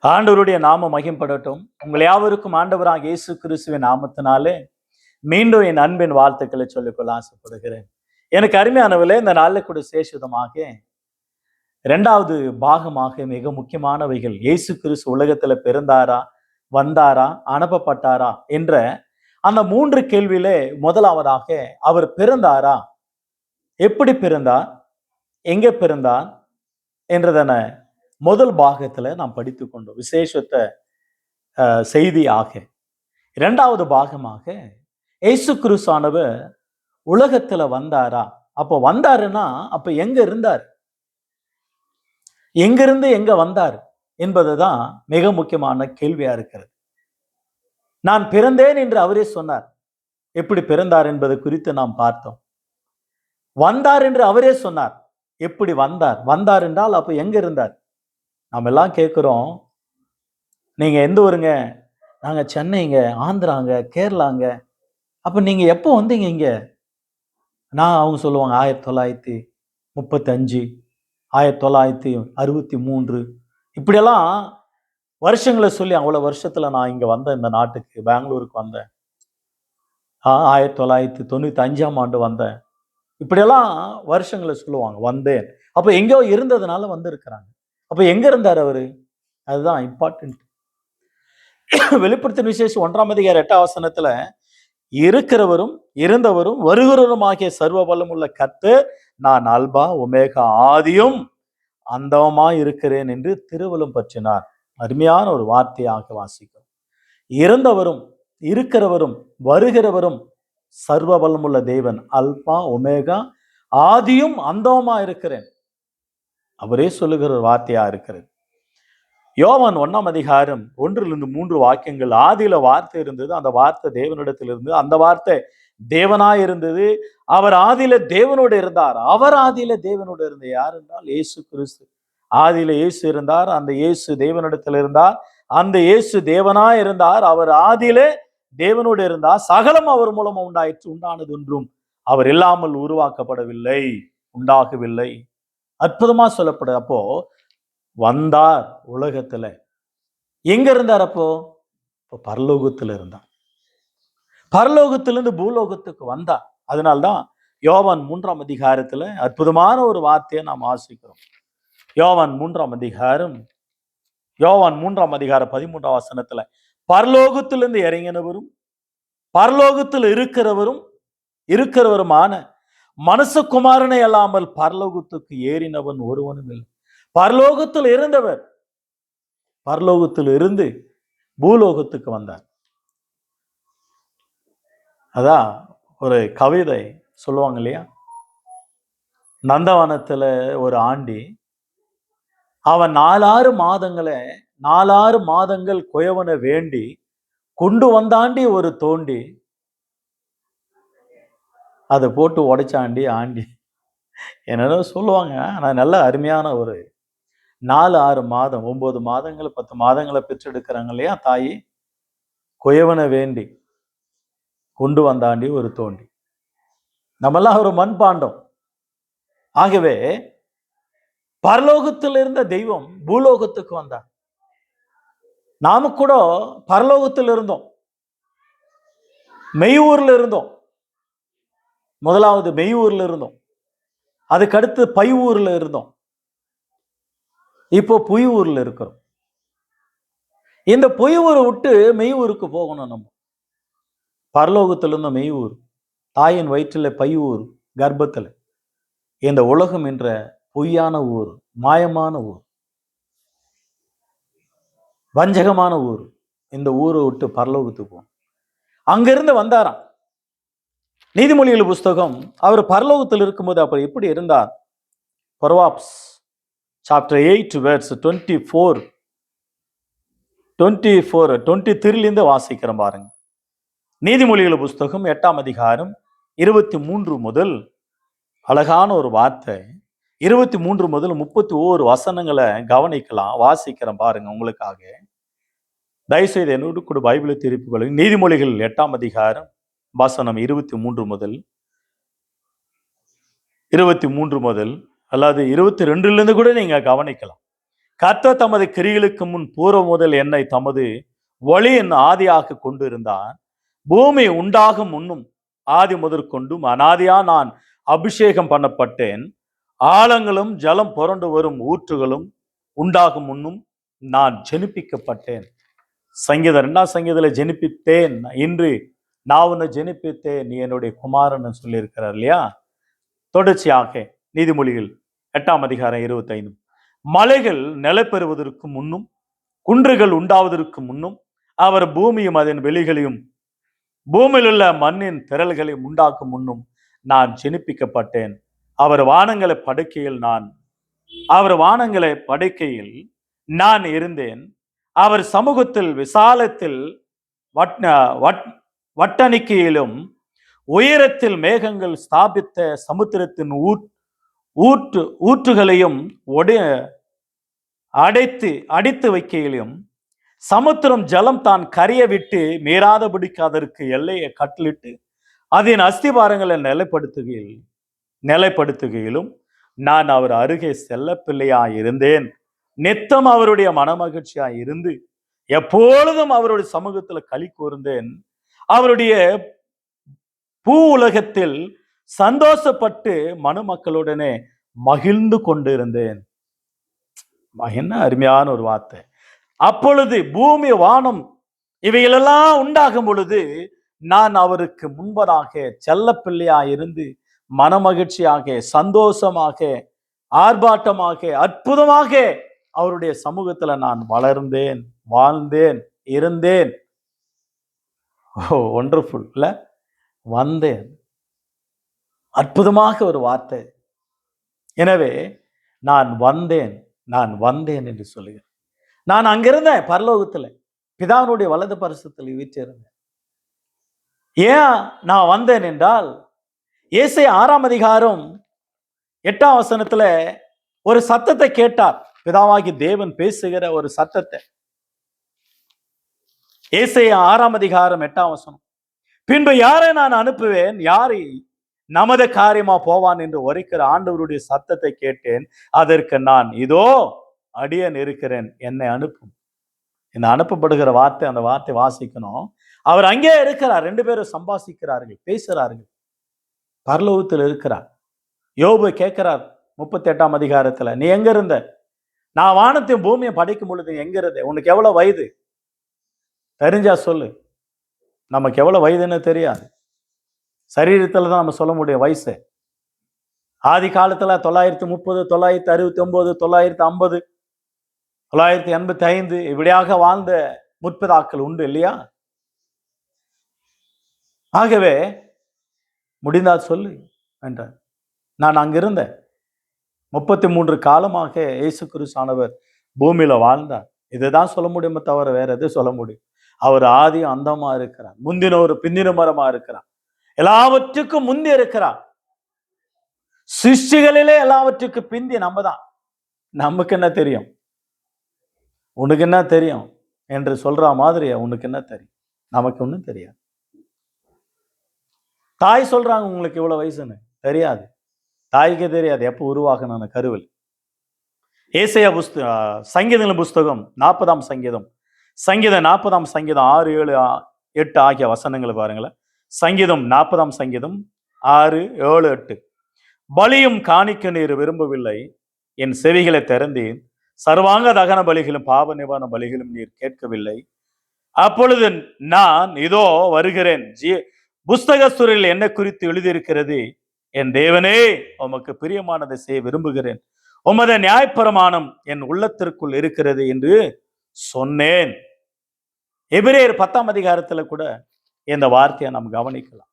ஆண்டவருடைய நாம மகிம்படட்டும். உங்கள் யாவருக்கும் ஆண்டவராக இயேசு கிறிஸ்துவின் நாமத்தினாலே மீண்டும் என் அன்பின் வாழ்த்துக்களை சொல்லிக்கொள்ள ஆசைப்படுகிறேன். எனக்கு அருமையானவர்களே, இந்த நாளில் கூட சேஷிதமாக இரண்டாவது பாகமாக மிக முக்கியமானவைகள், இயேசு கிறிஸ்து உலகத்துல பிறந்தாரா, வந்தாரா, அனுப்பப்பட்டாரா என்ற அந்த 3 கேள்வியிலே முதலாவதாக அவர் பிறந்தாரா, எப்படி பிறந்தார், எங்க பிறந்தார் என்றதன முதல் பாகத்துல நாம் படித்து கொண்டோம். விசேஷத்த செய்தியாக இரண்டாவது பாகமாக இயேசு கிறிஸ்துவானவர் உலகத்துல வந்தாரா, அப்ப வந்தாருன்னா அப்ப எங்க இருந்தார், எங்கிருந்து எங்க வந்தார் என்பதுதான் மிக முக்கியமான கேள்வியா இருக்கிறது. நான் பிறந்தேன் என்று அவரே சொன்னார். எப்படி பிறந்தார் என்பது குறித்து நாம் பார்த்தோம். வந்தார் என்று அவரே சொன்னார். எப்படி வந்தார், வந்தார் என்றால் அப்ப எங்க இருந்தார்? நாம் எல்லாம் கேட்கிறோம், நீங்க எந்த ஊருங்க? நாங்க சென்னைங்க, ஆந்திராங்க, கேரளாங்க. அப்ப நீங்க எப்போ வந்தீங்க இங்க? அவங்க சொல்லுவாங்க 1935, 1963, இப்படியெல்லாம் வருஷங்களை சொல்லி, அவ்வளவு வருஷத்துல நான் இங்க வந்தேன், இந்த நாட்டுக்கு பெங்களூருக்கு வந்தேன், 1995ஆம் ஆண்டு வந்தேன், இப்படியெல்லாம் வருஷங்களை சொல்லுவாங்க. வந்தேன், அப்ப எங்கேயோ இருந்ததுனால வந்திருக்கிறாங்க. அப்ப எங்க இருந்தார் அவரு? அதுதான் இம்பார்ட்டன்ட். வெளிப்படுத்தின விசேஷம் 1ஆம் அதிகாரம் 8ஆம் வசனத்துல, இருக்கிறவரும் இருந்தவரும் வருகிறவரும் ஆகிய சர்வ வல்லம் உள்ள கர்த்தர், நான் அல்பா ஒமேகா, ஆதியும் அந்தமா இருக்கிறேன் என்று திருவள்ளுவம் பற்றினார். அருமையான ஒரு வார்த்தையாக வாசிக்கும். இருந்தவரும் இருக்கிறவரும் வருகிறவரும் சர்வ வல்லம் உள்ள தேவன், அல்பா ஒமேகா, ஆதியும் அந்தமா இருக்கிறேன், அவரே சொல்லுகிற ஒரு வார்த்தையா இருக்கிறது. யோவான் 1ஆம் அதிகாரம் 1-3 வாக்கியங்கள், ஆதியில வார்த்தை இருந்தது, அந்த வார்த்தை தேவனிடத்தில் இருந்தது, அந்த வார்த்தை தேவனாய் இருந்தது, அவர் ஆதியில தேவனோடு இருந்தார், அவர் ஆதியில தேவனோடு இருந்த யார் என்றால் இயேசு கிறிஸ்து. ஆதியில இயேசு இருந்தார், அந்த இயேசு தேவனிடத்தில் இருந்தார், அந்த இயேசு தேவனாய் இருந்தார், அவர் ஆதியில தேவனோடு இருந்தார், சகலம் அவர் மூலம் உண்டாயிற்று, உண்டானது ஒன்றும் அவர் இல்லாமல் உருவாக்கப்படவில்லை, உண்டாகவில்லை. அற்புதமா சொல்லப்படுது. அப்போ வந்தார் உலகத்துல, எங்க இருந்தார்? அப்போ பரலோகத்துல இருந்தார். பரலோகத்திலிருந்து பூலோகத்துக்கு வந்தார். அதனால்தான் யோவான் 3ஆம் அதிகாரத்துல அற்புதமான ஒரு வார்த்தையை நாம் வாசிக்கிறோம். யோவான் 3ஆம் அதிகாரம் 13ஆம் வசனத்துல, பரலோகத்திலிருந்து இறங்கினவரும் பரலோகத்தில் இருக்கிறவருமான மனுஷகுமாரனை அல்லாமல் பரலோகத்துக்கு ஏறினவன் ஒருவனும் இல்லை. பரலோகத்தில் இருந்தவர் பரலோகத்தில் இருந்து பூலோகத்துக்கு வந்தார். அதான் ஒரு கவிதை சொல்லுவாங்க இல்லையா, நந்தவனத்துல ஒரு ஆண்டி, அவன் 4-6 மாதங்கள் குயவனை வேண்டி கொண்டு வந்தாண்டி ஒரு தோண்டி, அதை போட்டு உடைச்சாண்டி ஆண்டி, என்னென்ன சொல்லுவாங்க. ஆனால் நல்ல அருமையான ஒரு 4-6 மாதம், 9 மாதங்கள் 10 மாதங்களை பெற்றெடுக்கிறாங்க இல்லையா தாயி, குயவனை வேண்டி கொண்டு வந்தாண்டி ஒரு தோண்டி. நம்மெல்லாம் ஒரு மண்பாண்டம். ஆகவே பரலோகத்தில் இருந்த தெய்வம் பூலோகத்துக்கு வந்தார். நாம கூட பரலோகத்தில் இருந்தோம், மெய்யூர்ல இருந்தோம். முதலாவது மெய்யூர்ல இருந்தோம், அதுக்கடுத்து பையூர்ல இருந்தோம், இப்போ புய்யூர்ல இருக்கிறோம். இந்த பொய்யூரை விட்டு மெய்யூருக்கு போகணும். நம்ம பரலோகத்திலிருந்த மெய்யூர், தாயின் வயிற்றில் பையூர், கர்ப்பத்தில் இந்த உலகம் என்ற பொய்யான ஊர், மாயமான ஊர், வஞ்சகமான ஊர், இந்த ஊரை விட்டு பரலோகத்துக்கு போகணும். அங்கிருந்து வந்தாராம். நீதிமொழிகள் புஸ்தகம், அவர் பரலோகத்தில் இருக்கும்போது அப்ப எப்படி இருந்தார்? Proverbs chapter 8 verse 23 வாசிக்கிறோம் பாருங்க. நீதிமொழிகள் புஸ்தகம் 8ஆம் அதிகாரம் 23 முதல், அழகான ஒரு வார்த்தை, 23 முதல் 31 வசனங்களை கவனிக்கலாம். வாசிக்கிறேன் பாருங்க உங்களுக்காக. தயவுசெய்து என்னோடு கூட பைபிளை திருப்பிக் கொள்ளுங்க. நீதிமொழிகள் 8ஆம் அதிகாரம் வசனம் 23 முதல் அல்லது 22 கூட நீங்க கவனிக்கலாம். கர்த்தர் தமது கிரிகளுக்கு முன் பூர்வ முதல் என்னை தமது வழியின் ஆதியாக கொண்டிருந்தார். பூமி உண்டாகும் முன்னும் ஆதி முதற்கொண்டும் அனாதியா நான் அபிஷேகம் பண்ணப்பட்டேன். ஆழங்களும் ஜலம் புரண்டு வரும் ஊற்றுகளும் உண்டாகும் முன்னும் நான் ஜெனிப்பிக்கப்பட்டேன். சங்கீதம் 2ஆம் சங்கீதத்தில் ஜெனிப்பித்தேன், இன்று நான் உன்னை ஜெனிப்பித்தேன், நீ என்னுடைய குமாரன் சொல்லியிருக்கிறார் இல்லையா. தொடர்ச்சியாக நீதிமொழிகள் 8ஆம் அதிகாரம் 25, மலைகள் நிலை பெறுவதற்கு முன்னும் குன்றுகள் உண்டாவதற்கு முன்னும் அவர் பூமியும் அதன் வெளிகளையும் பூமியில் உள்ள மண்ணின் திரள்களையும் உண்டாக்கும் முன்னும் நான் ஜெனிப்பிக்கப்பட்டேன். அவர் வானங்களை படைக்கையில் நான் இருந்தேன். அவர் சமூகத்தில் விசாலத்தில் வட்டணிக்கையிலும் உயரத்தில் மேகங்கள் ஸ்தாபித்த சமுத்திரத்தின் ஊற்றுகளையும் அடைத்து வைக்கையிலும் சமுத்திரம் ஜலம் தான் கரைய விட்டு மீறாதபடிக்கு அதற்கு எல்லையை கட்டளிட்டு அதன் அஸ்திபாரங்களை நிலைப்படுத்துகையிலும் நான் அவர் அருகே செல்ல பிள்ளையாய் இருந்தேன். நித்தம் அவருடைய மனமகிழ்ச்சியாய் இருந்து எப்பொழுதும் அவருடைய சமூகத்தில் களி கூர்ந்தேன். அவருடைய பூ உலகத்தில் சந்தோஷப்பட்டு மனுமக்களுடனே மகிழ்ந்து கொண்டிருந்தேன். என்ன அருமையான ஒரு வார்த்தை. அப்பொழுது பூமி வானம் இவைகளெல்லாம் உண்டாகும் பொழுது நான் அவருக்கு முன்பதாக செல்ல பிள்ளையாக இருந்து மனமகிழ்ச்சியாக சந்தோஷமாக ஆர்ப்பாட்டமாக அற்புதமாக அவருடைய சமூகத்துல நான் வளர்ந்தேன், வாழ்ந்தேன், இருந்தேன். ஒண்டர்ஃபுல் இல்ல? வந்தேன். அற்புதமாக ஒரு வார்த்தை. எனவே நான் வந்தேன் என்று சொல்லுகிறேன். நான் அங்கிருந்தேன், பரலோகத்துல பிதாவினுடைய வலது பரிசுத்தில் வீற்றிருந்தேன். ஏன் நான் வந்தேன் என்றால், ஏசாயா 6ஆம் அதிகாரம் 8ஆம் வசனத்துல ஒரு சத்தத்தை கேட்டார். பிதாவாகி தேவன் பேசுகிற ஒரு சத்தத்தை. ஏசாயா 6ஆம் அதிகாரம் 8ஆம் வசனம், பின்பு யாரை நான் அனுப்புவேன், யாரை நமது காரியமா போவான் என்று உரைக்கிற ஆண்டவருடைய சத்தத்தை கேட்டேன். அதற்கு நான், இதோ அடியேன் இருக்கிறேன், என்னை அனுப்பும். இந்த அனுப்பப்படுகிற வார்த்தை, அந்த வார்த்தை வாசிக்கணும். அவர் அங்கே இருக்கிறார். 2 பேரும் சம்பாசிக்கிறார்கள், பேசுகிறார்கள். பரலோகத்தில் இருக்கிறார். யோபு கேட்கிறார் 38ஆம் அதிகாரத்துல, நீ எங்க இருந்த? நான் வானத்தையும் பூமியை படைக்கும் பொழுது எங்க இருந்த? உனக்கு எவ்வளவு வயது தெரிஞ்சா சொல்லு. நமக்கு எவ்வளவு வயதுன்னு தெரியாது. சரீரத்துல தான் நம்ம சொல்ல முடியும் வயசு. ஆதி காலத்துல 930, 969, 950, 985 இப்படியாக வாழ்ந்த முற்பிதாக்கள் உண்டு இல்லையா? ஆகவே முடிந்தால் சொல்லு என்றார். நான் அங்கிருந்தேன். 33 காலமாக இயேசு கிறிஸ்துவானவர் பூமியில வாழ்ந்தார். இதுதான் சொல்ல முடியுமே தவிர வேற எது சொல்ல முடியும்? அவர் ஆதியும் அந்தமா இருக்கிறார், முந்தினோரு பிந்தினமரமா இருக்கிறார், எல்லாவற்றுக்கும் முந்தி இருக்கிறார். சிருஷ்டிகளிலே எல்லாவற்றுக்கும் பிந்தி நம்ம தான். நமக்கு என்ன தெரியும், உனக்கு என்ன தெரியும் என்று சொல்ற மாதிரி உனக்கு என்ன தெரியும்? நமக்கு ஒன்றும் தெரியாது. தாய் சொல்றாங்க உங்களுக்கு இவ்வளவு வயசுன்னு, தெரியாது. தாய்க்கே தெரியாது எப்போ உருவாகணும் கருவில். ஏசாயா சங்கீதங்களின் புஸ்தகம் 40ஆம் சங்கீதம், சங்கீதம் 40ஆம் சங்கீதம் 6, 7, 8 ஆகிய வசனங்களை பாருங்களேன். சங்கீதம் 40ஆம் சங்கீதம் 6, 7, 8. பலியும் காணிக்க நீர் விரும்பவில்லை, என் செவிகளை திறந்தேன். சர்வாங்க தகன பலிகளும் பாவ நிவாரண பலிகளும் நீர் கேட்கவில்லை. அப்பொழுது நான், இதோ வருகிறேன், புஸ்தக சுரில் என்ன குறித்து எழுதியிருக்கிறது, என் தேவனே உமக்கு பிரியமானதை செய்ய விரும்புகிறேன், உமது நியாயப்பிரமாணம் என் உள்ளத்திற்குள் இருக்கிறது என்று சொன்னேன். எபிரேயர் 10ஆம் அதிகாரத்துல கூட இந்த வார்த்தையை நாம் கவனிக்கலாம்.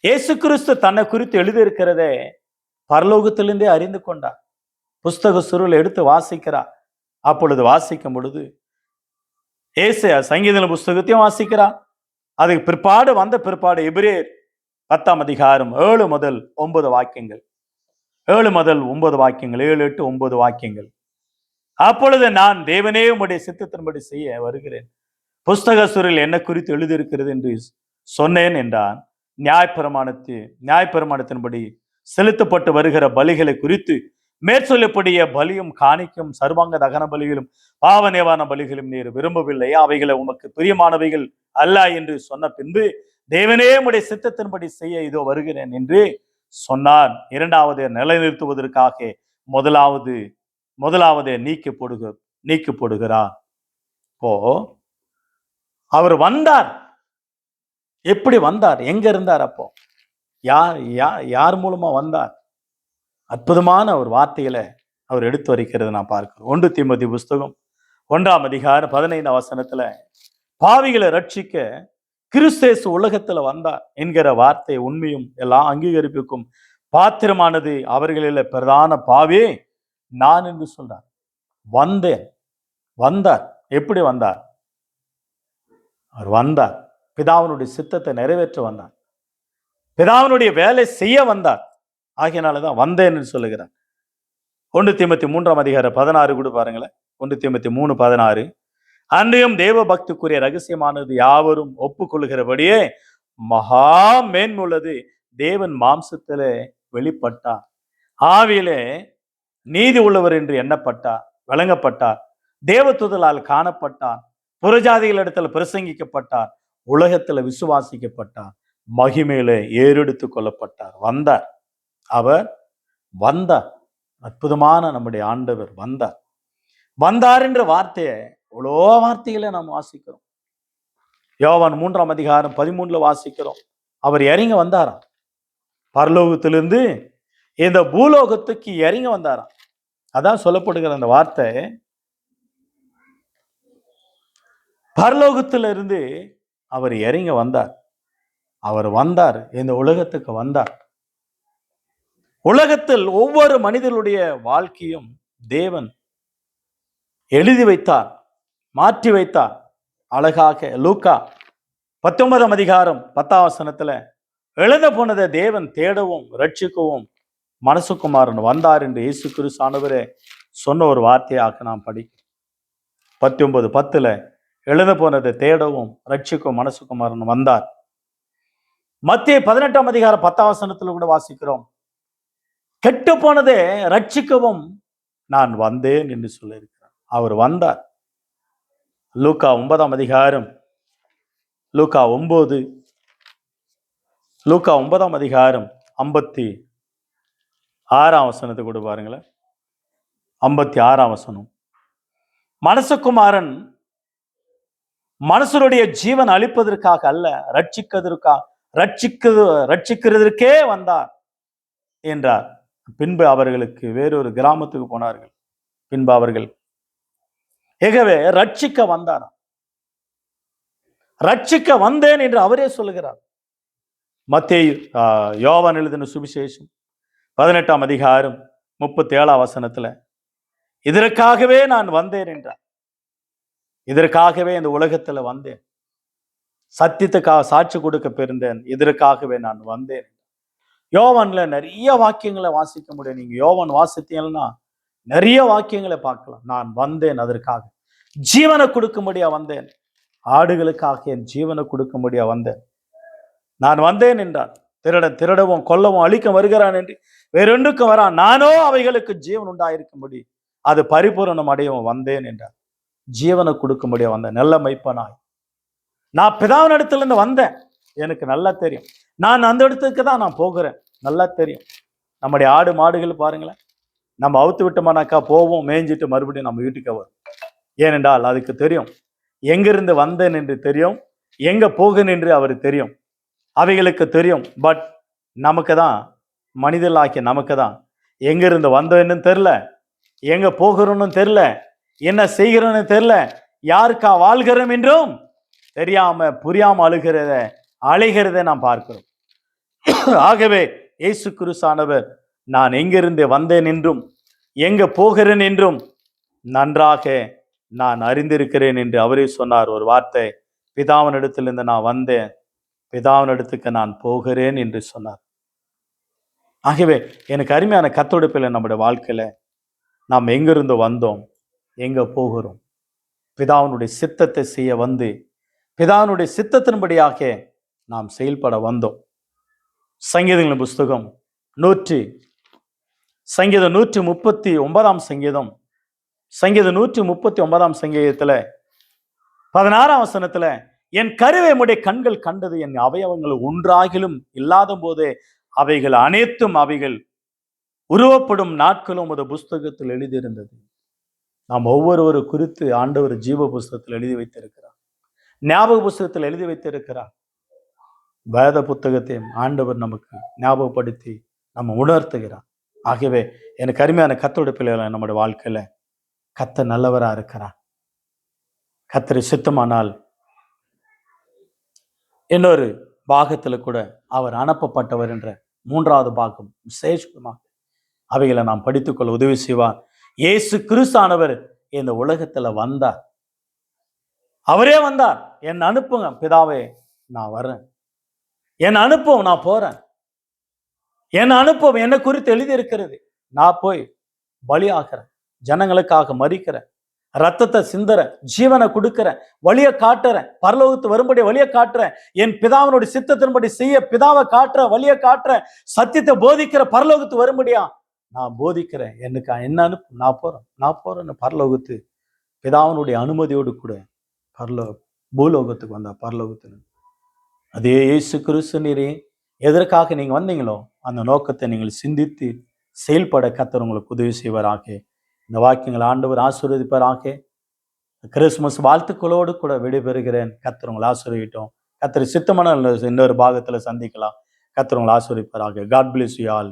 இயேசு கிறிஸ்து தன்னை குறித்து எழுதியிருக்கிறதே பரலோகத்திலிருந்தே அறிந்து கொண்டார். புஸ்தக சுருள் எடுத்து வாசிக்கிறார். அப்பொழுது வாசிக்கும் பொழுது ஏசாயா சங்கீத புஸ்தகத்தையும் வாசிக்கிறார். அதுக்கு பிற்பாடு வந்த பிற்பாடு எபிரேயர் 10ஆம் அதிகாரம் 7 முதல் 9 வாக்கியங்கள், 7 முதல் 9 வாக்கியங்கள், 7, 8, 9 வாக்கியங்கள். அப்பொழுது நான், தேவனே உம்முடைய சித்தத்தின்படி செய்ய வருகிறேன், புஸ்தக சுரில் என்ன குறித்து எழுதியிருக்கிறது என்று சொன்னேன் என்றான். நியாயப்பிரமாணத்தின்படி செலுத்தப்பட்டு வருகிற பலிகளை குறித்து மேற்சொல்லப்படிய பலியும் காணிக்கும் சர்வாங்க தகன பலிகளும் பாவ நிவாரண பலிகளும் நீர் விரும்பவில்லை, அவைகளை உமக்கு பிரியமானவைகள் அல்ல என்று சொன்ன பின்பு, தேவனே உம்முடைய சித்தத்தின்படி செய்ய இதோ வருகிறேன் என்று சொன்னார். இரண்டாவது நிலைநிறுத்துவதற்காக முதலாவது நீக்கப்படுகிறார். இப்போ அவர் வந்தார். எப்படி வந்தார்? எங்க இருந்தார்? அப்போ யார் மூலமா வந்தார்? அற்புதமான ஒரு வார்த்தைகளை அவர் எடுத்து வரைக்கிறது நான் பார்க்கிறோம். 1 தீமோத்தேயு புஸ்தகம் 1ஆம் அதிகாரம் 15ஆம் வசனத்துல, பாவிகளை ரட்சிக்க கிறிஸ்தேசு உலகத்துல வந்தார் என்கிற வார்த்தை உண்மையும் எல்லாம் அங்கீகரிப்புக்கும் பாத்திரமானது. அவர்களில் பிரதான பாவி நான் என்று சொல்றார். வந்தார். எப்படி வந்தார்? அவர் வந்தார் பிதாவினுடைய சித்தத்தை நிறைவேற்ற வந்தார், பிதாவினுடைய வேலை செய்ய வந்தார். ஆகையினாலதான் வந்தேன்னு சொல்லுகிறார். 1 தீமோத்தேயு 3ஆம் அதிகாரம் 16 கூட பாருங்களேன். 1 தீமோத்தேயு 3:16, அன்றையும் தேவ பக்திக்குரிய ரகசியமானது யாவரும் ஒப்புக்கொள்கிறபடியே மகா மேன்முள்ளது. தேவன் மாம்சத்திலே வெளிப்பட்டார், ஆவியிலே நீதி உள்ளவர் என்று எண்ணப்பட்டார், வழங்கப்பட்டார், தேவதூதலால் காணப்பட்டார், புறஜாதிகளிடத்தில் பிரசங்கிக்கப்பட்டார், உலகத்துல விசுவாசிக்கப்பட்டார், மகிமையிலே ஏறெடுத்து கொள்ளப்பட்டார். அவர் வந்தார். அற்புதமான நம்முடைய ஆண்டவர் வந்தார் என்ற வார்த்தையை எவ்வளோ வார்த்தைகளை நாம் வாசிக்கிறோம். யோவான் 3ஆம் அதிகாரம் 13 வாசிக்கிறோம். அவர் இறங்கி வந்தாராம், பரலோகத்திலிருந்து இந்த பூலோகத்துக்கு இறங்கி வந்தாராம். அதான் சொல்லப்படுகிற அந்த வார்த்தை, பரலோகத்திலிருந்து அவர் இறங்கி வந்தார். அவர் வந்தார், இந்த உலகத்துக்கு வந்தார். உலகத்தில் ஒவ்வொரு மனிதனுடைய வாழ்க்கையும் தேவன் எழுதி வைத்தார், மாற்றி வைத்தார் அழகாக. லூக்கா 19ஆம் அதிகாரம் 10ஆம் வசனத்துல, எழுத போனதை தேவன் தேடவும் ரட்சிக்கவும் மனசுக்குமாரன் வந்தார் என்று இயேசு கிறிஸ்து ஆண்டவரே சொன்ன ஒரு வார்த்தையாக நாம் படிக்கிறோம். 19:10 எழுத போனதை தேடவும் ரட்சிக்கவும் மனசுக்குமாரன் வந்தார். மத்தேயு 18ஆம் அதிகாரம் 10ஆம் வசனத்துல கூட வாசிக்கிறோம், கெட்டு போனதே ரட்சிக்கவும் நான் வந்தேன் என்று சொல்லியிருக்கிறார். அவர் வந்தார். லூக்கா 9ஆம் அதிகாரம், லூக்கா 9ஆம் அதிகாரம் 56ஆம் வசனத்தை கூட பாருங்களேன். 56ஆம் வசனம், மனசுக்குமாரன் மனுஷருடைய ஜீவன் அளிப்பதற்காக அல்ல, ரட்சிக்கிறதற்கே வந்தார் என்றார். பின்பு அவர்களுக்கு வேறொரு கிராமத்துக்கு போனார்கள். பின்பு அவர்கள் எகவே ரட்சிக்க வந்தார். ரட்சிக்க வந்தேன் என்று அவரே சொல்லுகிறார். மத்தேயு யோவான் எழுதின சுவிசேஷம் 18ஆம் அதிகாரம் 37ஆம் வசனத்துல, இதற்காகவே நான் வந்தேன் என்றார். இதற்காகவே இந்த உலகத்துல வந்தேன், சத்தியத்துக்காக சாட்சி கொடுக்க பெருந்தேன், இதற்காகவே நான் வந்தேன். யோவான்ல நிறைய வாக்கியங்களை வாசிக்க முடியும். நீங்க யோவான் வாசித்தீங்கன்னா நிறைய வாக்கியங்களை பார்க்கலாம். நான் வந்தேன் அதற்காக, ஜீவனை கொடுக்கும்படியா வந்தேன், ஆடுகளுக்காக என் ஜீவனை கொடுக்கும்படியா வந்தேன். நான் வந்தேன் என்றார். திருடவும் கொல்லவும் அழிக்க வருகிறான் என்று வேறொன்றுக்கும் வரான், நானோ அவைகளுக்கு ஜீவன் உண்டாயிருக்கும்படி அது பரிபூரணம் அடையவும் வந்தேன் என்றார். ஜீவனை கொடுக்கும்படியா வந்தேன். நல்ல மெய்ப்பனாய் நான் பிதாவின் இடத்துல இருந்து வந்தேன், எனக்கு நல்லா தெரியும். நான் அந்த இடத்துக்கு தான் நான் போகிறேன், நல்லா தெரியும். நம்முடைய ஆடு மாடுகள் பாருங்களேன், நம்ம அவுத்து விட்டோமானாக்கா போவோம், மேய்ஞ்சிட்டு மறுபடியும் நம்ம வீட்டுக்கு வரும். ஏனென்றால் அதுக்கு தெரியும் எங்கிருந்து வந்தேன் என்று தெரியும், எங்க போகிறேன் என்று அவருக்கு தெரியும், அவைகளுக்கு தெரியும். பட் நமக்கு தான், மனிதர்களாகிய நமக்கு தான் எங்கிருந்து வந்தோன்னு தெரில, எங்க போகிறோன்னு தெரில, என்ன செய்கிறோன்னு தெரில, யாருக்கா வாழ்கிறோம் என்றும் தெரியாம புரியாம அழைகிறத நாம் பார்க்கிறோம். ஆகவே இயேசு கிறிஸ்தானவர் நான் எங்கிருந்து வந்தேன் என்றும் எங்க போகிறேன் என்றும் நன்றாக நான் அறிந்திருக்கிறேன் என்று அவரே சொன்னார். ஒரு வார்த்தை, பிதாவினிடத்திலிருந்து நான் வந்தேன், பிதாவினிடத்துக்கு நான் போகிறேன் என்று சொன்னார். ஆகவே எனக்கு அருமையான கத்தொடுப்பில் நம்முடைய வாழ்க்கையில நாம் எங்கிருந்து வந்தோம், எங்க போகிறோம், பிதாவினுடைய சித்தத்தை செய்ய வந்து பிதாவினுடைய சித்தத்தின்படியாக நாம் செயல்பட வந்தோம். சங்கீதங்களின் புஸ்தகம் சங்கீதம் 139 சங்கீதம், சங்கீதம் 139 சங்கீதத்துல 16 வசனத்துல, என் கருவை உம்முடைய கண்கள் கண்டது, என் அவயவங்கள் ஒன்றாகிலும் இல்லாத போதே அவைகள் அனைத்தும் அவைகள் உருவப்படும் நாட்களும் உமது புஸ்தகத்தில் எழுதியிருந்தது. நாம் ஒவ்வொருவரு குறித்து ஆண்டவர் ஜீவ புஸ்தகத்தில் எழுதி வைத்திருக்கிறார், ஞாபக புஸ்தகத்தில் எழுதி வைத்திருக்கிறார். வேத புத்தகத்தையும் ஆண்டவர் நமக்கு ஞாபகப்படுத்தி நம்ம உணர்த்துகிறார். ஆகவே எனக்கு அருமையான கர்த்தருடைய பிள்ளைகளை, நம்முடைய வாழ்க்கையில கர்த்தர் நல்லவரா இருக்கிறார். கர்த்தரை சித்தமானால் இன்னொரு பாகத்துல கூட அவர் அனுப்பப்பட்டவர் என்ற 3வது பாகம் விசேஷமாக அவைகளை நாம் படித்துக்கொள்ள உதவி செய்வார். இயேசு கிறிஸ்தானவர் இந்த உலகத்துல வந்தார். அவரே வந்தார். என்னை அனுப்புங்க பிதாவே, நான் வர்றேன். என்னை அனுப்பும், நான் போறேன். என்னை அனுப்பும், என்னை குறித்து எழுதி இருக்கிறது. நான் போய் பலியாகிறேன், ஜனங்களுக்காக மரிக்கிறேன், ரத்தத்தை சிந்தறேன், ஜீவனை கொடுக்கிறேன், வழியை காட்டுறேன், பரலோகத்து வரும்படி வழியை காட்டுறேன், என் பிதாவினுடைய சித்தத்தின்படி செய்ய பிதாவை காட்டுறேன், வழியை காட்டுறேன், சத்தியத்தை போதிக்கிற, பரலோகத்து வரும்படியா நான் போதிக்கிறேன். எனக்கு என்ன அனுப்பு, நான் போறேன்னு பரலோகத்து பிதாவினுடைய அனுமதியோடு கூட பூலோகத்துக்கு வந்தா. பரலோகத்துல அதே இயேசு கிறிஸ்து நீரே எதற்காக நீங்க வந்தீங்களோ அந்த நோக்கத்தை நீங்கள் சிந்தித்து செயல்பட கர்த்தர் உங்களுக்கு உதவி செய்வாராக. இந்த வாக்கியங்கள் ஆண்டவர் ஆசீர்வதிப்பாராக. கிறிஸ்துமஸ் வாழ்த்துக்களோடு கூட விடைபெறுகிறேன். கர்த்தர் உங்களை ஆசீர்வதிக்கட்டும். கர்த்தர் சித்தமான இன்னொரு பாகத்துல சந்திக்கலாம். கர்த்தர் உங்களை ஆசீர்வதிப்பாராக. God bless you all.